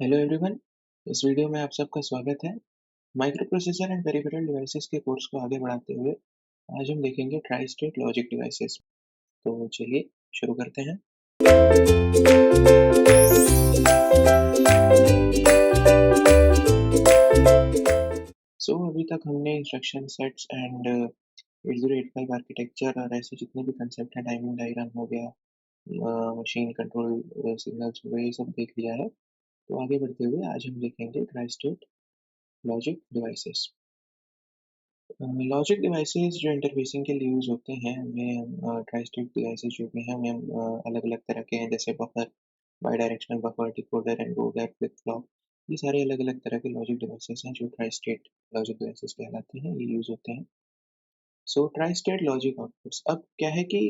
Hello everyone. इस video में आप सबका स्वागत है। Micro processor and peripheral devices के कोर्स को आगे बढ़ाते हुए आज हम देखेंगे ट्राई स्टेट लॉजिक डिवाइसेस। तो चलिए शुरू करते हैं। अभी तक हमने इंस्ट्रक्शन सेट्स एंड 8085 आर्किटेक्चर और ऐसे जितने भी कंसेप्ट हैं, टाइमिंग डायग्राम हो गया, मशीन कंट्रोल सिग्नल्स हो गए, ये सब देख लिया है। तो आगे बढ़ते हुए आज हम देखेंगे try state logic devices. Logic devices जो इंटरफेसिंग के लिए यूज़ होते हैं, उनमें ट्राई स्टेट डिवाइसेस जो भी हैं उनमें अलग-अलग तरह के हैं, जैसे buffer, by directional buffer, decoder, encoder, flip flop. ये सारे अलग-अलग तरह के लॉजिक डिवाइसेस हैं जो ट्राई स्टेट लॉजिक डिवाइसेस कहलाते हैं, ये यूज़ होते हैं। ट्राई स्टेट लॉजिक आउटपुट्स, अब क्या है कि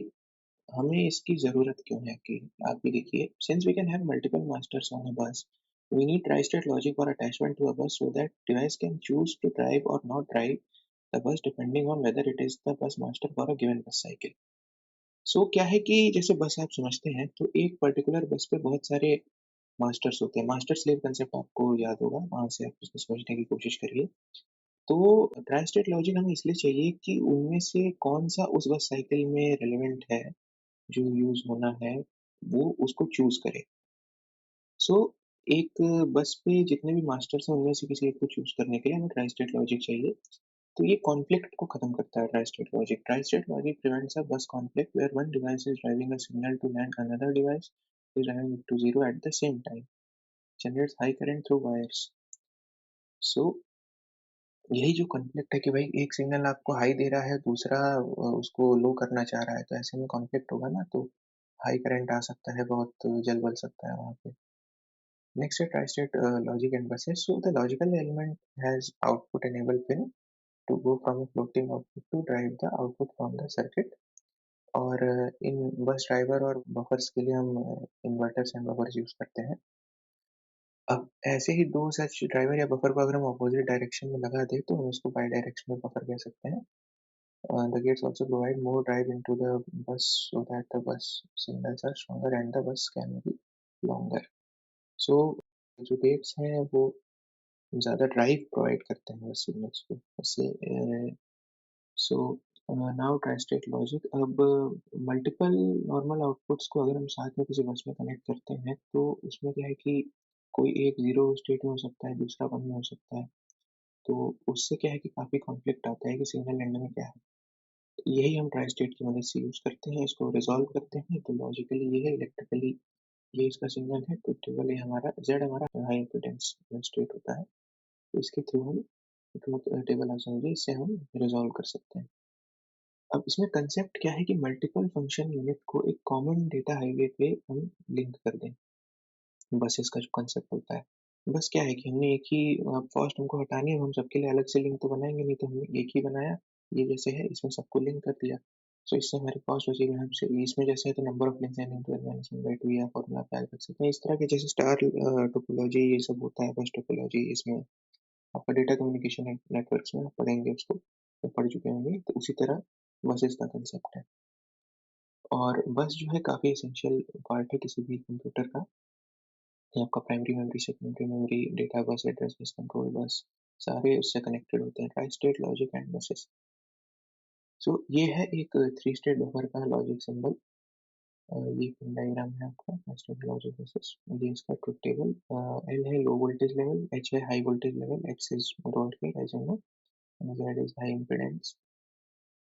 हमें इसकी ज़रूरत क्यों है कि आप भी देखिए, since we can have multiple masters on a bus, we need tri-state logic or attachment to a bus so that device can choose to drive or not drive the bus depending on whether it is the bus master for a given bus cycle. क्या है कि जैसे बस आप समझते हैं तो एक पर्टिकुलर बस पे बहुत सारे मास्टर्स होते हैं। मास्टर स्लेव कंसेप्ट आपको याद होगा, वहाँ से आप उसको समझने की कोशिश करिए। तो ट्राई स्टेट लॉजिक हमें इसलिए चाहिए कि उनमें से कौन सा उस बस साइकिल में रेलेवेंट है, जो यूज़ होना है, वो उसको चूज़ करे। सो एक बस पे जितने भी मास्टर्स हैं उनमें से किसी एक को चूज़ करने के लिए हमें ट्राई स्टेट लॉजिक चाहिए। तो ये कॉन्फ्लिक्ट को खत्म करता है tri state logic. Tri state logic prevents a bus conflict where one device is driving a signal to land another device is driving it to zero at the same time, generates high current through wires. So यही जो conflict है कि भाई एक signal आपको high दे रहा है, दूसरा उसको लो करना चाह रहा है, तो ऐसे में कॉन्फ्लिक्ट होगा ना, तो हाई करंट आ सकता है, बहुत जल बल सकता है वहाँ पे। Next is tri-state logic and buses. So the logical element has output enable pin to go from a floating output to drive the output from the circuit. और इन बस ड्राइवर और बफर्स के लिए हम इन्वर्टर्स एंड बफर्स यूज करते हैं। अब ऐसे ही दो सच ड्राइवर या बफर को अगर हम अपोजिट डायरेक्शन में लगा दें तो हम उसको बाई डायरेक्शनल बफर कह सकते हैं। The gates also provide more drive into the bus so that the bus signals are stronger and the bus can be longer. So जो गेट्स हैं वो ज़्यादा ड्राइव प्रोवाइड करते हैं बस सिग्नल्स को। जैसे सो नाउ ट्राई-स्टेट लॉजिक, अब मल्टीपल नॉर्मल आउटपुट्स को अगर हम साथ में किसी बस में कनेक्ट करते हैं तो उसमें क्या है कि कोई एक ज़ीरो स्टेट में हो सकता है, दूसरा 1 में हो सकता है। तो उससे क्या है कि काफ़ी कॉन्फ्लिक्ट आता है कि सिग्नल एंड में क्या है। यही हम ट्राई-स्टेट की मदद से यूज़ करते हैं, इसको रिज़ॉल्व करते हैं। तो लॉजिकली ये है, इलेक्ट्रिकली ये इसका सिग्नल है, तो केवल ये हमारा Z हमारा हाई इम्पीडेंस स्टेट होता है। तो इसके थ्रू हम टेबल आप समझिए, इससे हम रिज़ॉल्व कर सकते हैं। अब इसमें कंसेप्ट क्या है कि मल्टीपल फंक्शन यूनिट को एक कॉमन डेटा हाईवे पे हम लिंक कर दें। बसेस का जो कंसेप्ट होता है, बस क्या है कि हमने एक ही फर्स्ट हमको हटानी है, हम सबके लिए अलग से लिंक तो बनाएंगे नहीं, तो हमने एक ही बनाया, ये जैसे है इसमें सबको लिंक कर दिया। इससे हमारे कॉस्ट बचेगी। हमसे इसमें जैसे है तो number of links n into n minus one by two, या फॉर्मूला आप याद रख सकते हैं। इस तरह के जैसे स्टार टोपोलॉजी ये सब होता है, बस टोपोलॉजी, इसमें आपका डेटा कम्युनिकेशन नेटवर्क्स में आप पढ़ेंगे उसको, तो पढ़ चुके होंगे। तो उसी तरह बसेस का कंसेप्ट है। और बस जो है काफ़ी एसेंशियल पार्ट है किसी भी कंप्यूटर का। ये आपका primary memory, secondary memory, data bus, address bus, control bus, सारे उससे कनेक्टेड होते हैं। Try state logic and buses. ये है एक थ्री स्टेट बफर का लॉजिक सिंबल। ये डायग्राम है आपका स्टेट लॉजिक बसेस। ये इसका ट्रुथ टेबल। एल है लो वोल्टेज लेवल, एच है high voltage level, X is don't care as you know, and Z is high impedance.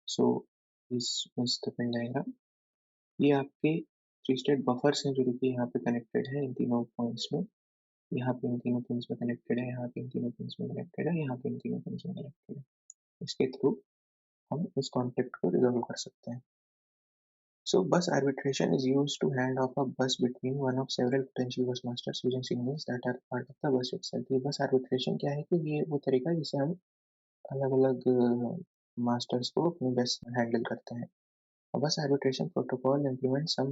So this is the Venn diagram. ये आपके three state buffers हैं जो देखिए यहाँ पे connected है इन तीनों पॉइंट्स में। यहाँ पे इन तीनों पिंस में कनेक्टेड है, यहाँ पे इन तीनों पिंस में कनेक्टेड है, यहाँ पे इन तीनों पिंस में कनेक्टेड है। इसके थ्रू हम इस कॉन्फ्लिक्ट को रिजॉल्व कर सकते हैं। Bus arbitration is used to hand off a bus between one of several potential bus masters using signals that are part of the bus itself. ये बस arbitration क्या है कि ये वो तरीका है जिससे हम अलग-अलग मास्टर्स को अपनी बस हैंडल करते हैं। A bus arbitration protocol implements some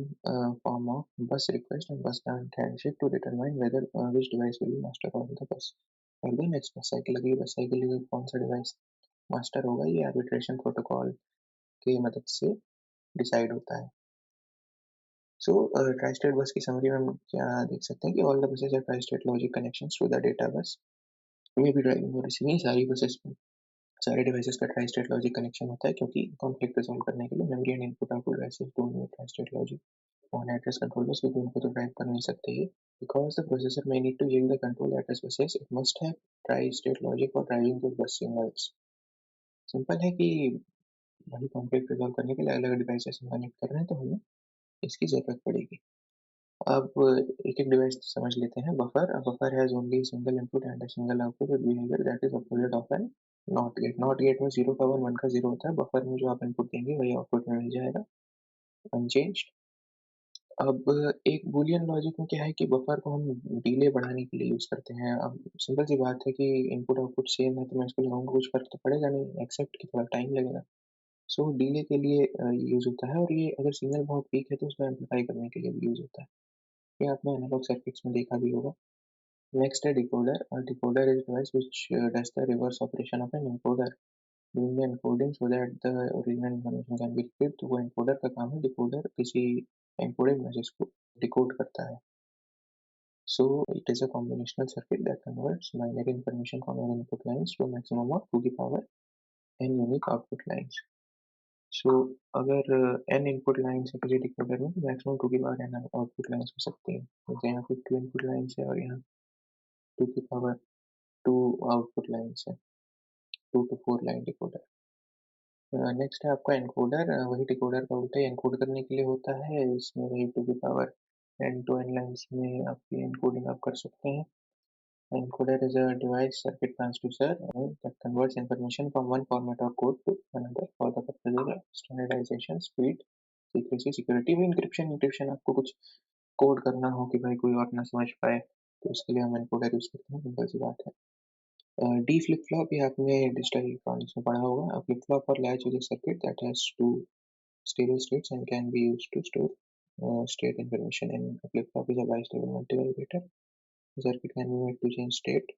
form of bus request and bus grant handshake to determine whether which device will be master of the bus for the next bus cycle। अगली बस cycle के लिए कौन सा device master होगा, ये arbitration protocol की मदद से डिसाइड होता है। ट्राई-स्टेट बस की समरी में हम क्या देख सकते हैं कि all the buses are tristate logic connections to the data bus. May be driving और रिसीविंग सारी बसेस में सारे डिवाइसेस का ट्राई-स्टेट लॉजिक कनेक्शन होता है, क्योंकि कॉन्फ्लिक्ट रिज़ॉल्व करने के लिए memory and input output devices दोनों में try-state logic on address control bus भी दोनों को तो ड्राइव कर नहीं सकते ये। Because the processor may need to yield the control address buses, it must have tri-state logic for driving those bus signals। Simple है कि वही कॉन्फ्लिक्ट रिज़ॉल्व करने के लिए अलग-अलग डिवाइसेस हम कनेक्ट कर रहे हैं, तो हमें इसकी ज़रूरत पड़ेगी। अब एक-एक डिवाइस समझ लेते हैं। Buffer, a buffer has only single input and a single output with behaviour that is opposite of an not gate. Not gate में 0 का 1, 1 का 0 होता है। बफर में जो आप इनपुट देंगे वही आउटपुट में मिल जाएगा, अनचेंज्ड। अब एक बूलियन लॉजिक में क्या है कि बफर को हम डिले बढ़ाने के लिए यूज़ करते हैं। अब सिंपल सी बात है कि इनपुट आउटपुट सेम है, तो मैं इसको लगाऊँगा, कुछ फ़र्क तो पड़ेगा नहीं, एक्सेप्ट कि थोड़ा टाइम लगेगा। सो डिले के लिए यूज़ होता है, और ये अगर सिग्नल बहुत वीक है तो उसको एम्प्लीफाई करने के लिए भी यूज़ होता है। ये आपने एनालॉग सर्किट्स में देखा भी होगा। नेक्स्ट है decoder. Decoder is device which does the reverse operation of an encoder doing the encoding so that the original information can be retrieved. तो वो एनकोडर का काम है। डिकोडर किसी एन्कोडेड मैसेज को डिकोड करता है। So it is a combinational circuit that converts binary information from n input lines to a maximum of 2 की power n unique output lines। So अगर n input lines है किसी decoder में, तो maximum 2 की power n output lines हो सकती हैं। जैसे यहाँ पे 2 input lines है और यहाँ 2 की power 2 output lines है, 2 to 4 लाइन डिकोडर। नेक्स्ट है आपका एनकोडर। वही डिकोडर का उल्टा ही एनकोड करने के लिए होता है। इसमें वही 2 की power n to n lines में आपकी एनकोडिंग आप कर सकते हैं। Encoder is a device circuit transducer that converts information from one format or code to another for the purposes of standardization, speed, secrecy, security में encryption encryption आपको कुछ code करना हो कि भाई कोई और ना समझ पाए, तो उसके लिए हम एनकोडर यूज़ करते हैं, सिंपल सी बात है। डी फ्लिप फ्लॉप, ये आपने डिजिटल इलेक्ट्रॉनिक्स में पढ़ा होगा। A flip flop or latch is a circuit that has two stable states and can be used to store state information, and a flip flop is a bistable multivalidator. The circuit can be made to change state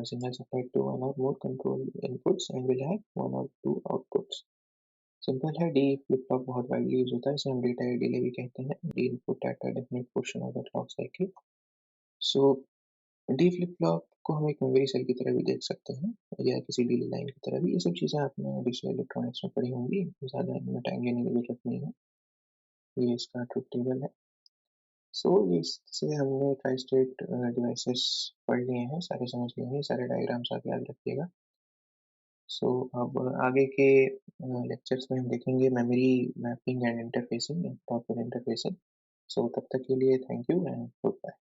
signals applied to one or more control inputs and will have one or two outputs। Simple है। D flip flop बहुत widely use होता है, इसे हम data या delay भी कहते हैं। D input at a definite portion of the clock cycle. So D flip flop को हम एक मेमोरी सेल की तरह भी देख सकते हैं, या किसी डिले लाइन की तरह भी। ये सब चीज़ें आपने डिजिटल इलेक्ट्रॉनिक्स में पढ़ी होंगी, ज़्यादा इनमें टाइम लेने की जरूरत नहीं है। ये इसका ट्रुथ टेबल है। सो इससे हमने ट्राई स्टेट डिवाइसेस पढ़ लिए हैं, सारे समझ लिए हैं, सारे डायग्राम्स आप याद रखिएगा। सो अब आगे के लेक्चर्स में हम देखेंगे memory mapping and interfacing, proper interfacing. So तब तक के लिए thank you and good bye.